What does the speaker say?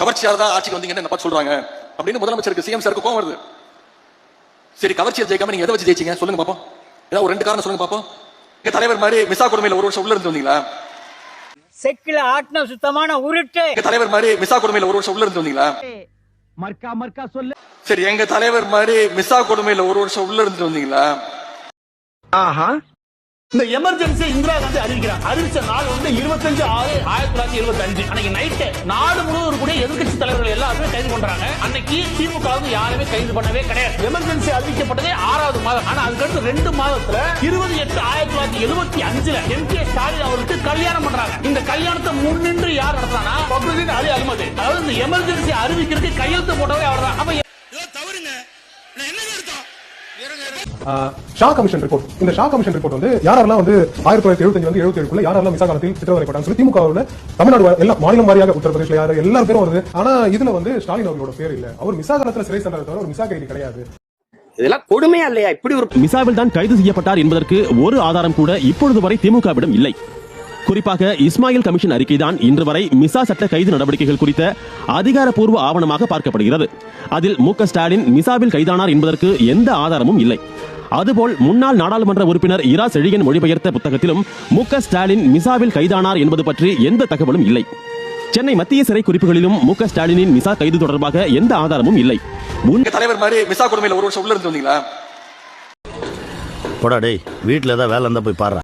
கவர்ச்சியால தான் ஆட்சிக்கு வந்தீங்கன்னு என்ன பார்த்து சொல்றாங்க அப்படின்னு முதலமைச்சருக்கு சிஎம் சாருக்கு கோவம் வருது. சரி, கவர்ச்சியை ஜெயிக்காம நீங்க எதை வச்சு ஜெயிச்சீங்க சொல்லுங்க பாப்போம். ஏதாவது ஒரு 2 காரணம் சொல்லுங்க பாப்போம். எங்க தலைவர் மாதிரி மிசா கொடுமையில 1 வருஷம் உள்ள இருந்து வந்தீங்களா? செக்கில ஆட்டின சுத்தமான உருட்டு. எங்க தலைவர் மாதிரி மிசா கொடுமையில 1 வருஷம் உள்ள இருந்து வந்தீங்களா? மர்க்கா சொல்லு. சரி, எங்க தலைவர் மாதிரி மிசா கொடுமையில 1 வருஷம் உள்ள இருந்து வந்தீங்களா? ஆஹா. இந்த எமர்ஜென்சி இந்திரா காந்தி அறிவிக்கிறார். அறிவிச்ச நாள் வந்து 25/6/1975. அன்னைக்கு நைட்டு நாடு முழுவதும் கூட எதிர்கட்சி தலைவர்கள் எல்லாருமே கைது பண்றாங்க. அன்னைக்கு திமுக யாருமே கைது பண்ணவே கிடையாது. எமர்ஜென்சி அறிவிக்கப்பட்டதே 6வது மாதம். ஆனா அதுக்கடுத்து 2 மாதத்துல 28/1975 எம்.கே. ஸ்டாலின் அவருக்கு கல்யாணம் பண்றாங்க. இந்த கல்யாணத்தை முன்னின்று யார் நடத்துறானா? பப்ளிக் அலி அகமது. அதாவது இந்த எமர்ஜென்சி அறிவிக்கிறதுக்கு கையெழுத்து போட்டவே அவர்தான். அப்ப தவறுங்க. என்ன அர்த்தம்? Shah commission report. இந்த ஷா கமிஷன் ரிப்போர்ட் வந்து யாரெல்லாம் வந்து 1975 வந்து 77 யாரெல்லாம் மிசா காலத்தில் சித்திரவதைப்பட்டாங்க சொல்லி திமுக தமிழ்நாடு எல்லா மாநிலம் வாரியாக உத்தரப்பிரதேஷ்ல யாரு எல்லா பேரும் வருது. ஆனா இதுல வந்து ஸ்டாலின் அவர்களோட பேர் இல்ல. அவர் மிசா காலத்துல சிறை சென்றதை தவிர ஒரு மிசா கைதி கிடையாது. இதெல்லாம் கொடுமையா இல்லையா? இப்படி ஒரு மிசாவில் தான் கைது செய்யப்பட்டார் என்பதற்கு ஒரு ஆதாரம் கூட இப்பொழுது வரை திமுகவிடம் இல்லை. குறிப்பாக இஸ்மாயில் கமிஷன் அறிக்கைதான் இன்று வரை மிசா சட்ட கைது நடவடிக்கைகள் குறித்த அதிகாரப்பூர்வ ஆவணமாக பார்க்கப்படுகிறது. அதில் மு.க. ஸ்டாலின் மிசாவில் கைதானார் என்பதற்கு எந்த ஆதாரமும் இல்லை. அதுபோல் முன்னாள் நாடாளுமன்ற உறுப்பினர் இரா செழியன் மொழிபெயர்த்த புத்தகத்திலும் மு.க. ஸ்டாலின் மிசாவில் கைதானார் என்பது பற்றி எந்த தகவலும் இல்லை. சென்னை மத்திய சிறை குறிப்புகளிலும் மு.க. ஸ்டாலினின் மிசா கைது தொடர்பாக எந்த ஆதாரமும் இல்லை. தலைவர் மாதிரி மிசா கொடுமையில 1 வருஷம் உள்ள இருந்து வந்தீங்களா? போடா டேய், வீட்டுல ஏதாவது வேலை இருந்தா போய் பாரு.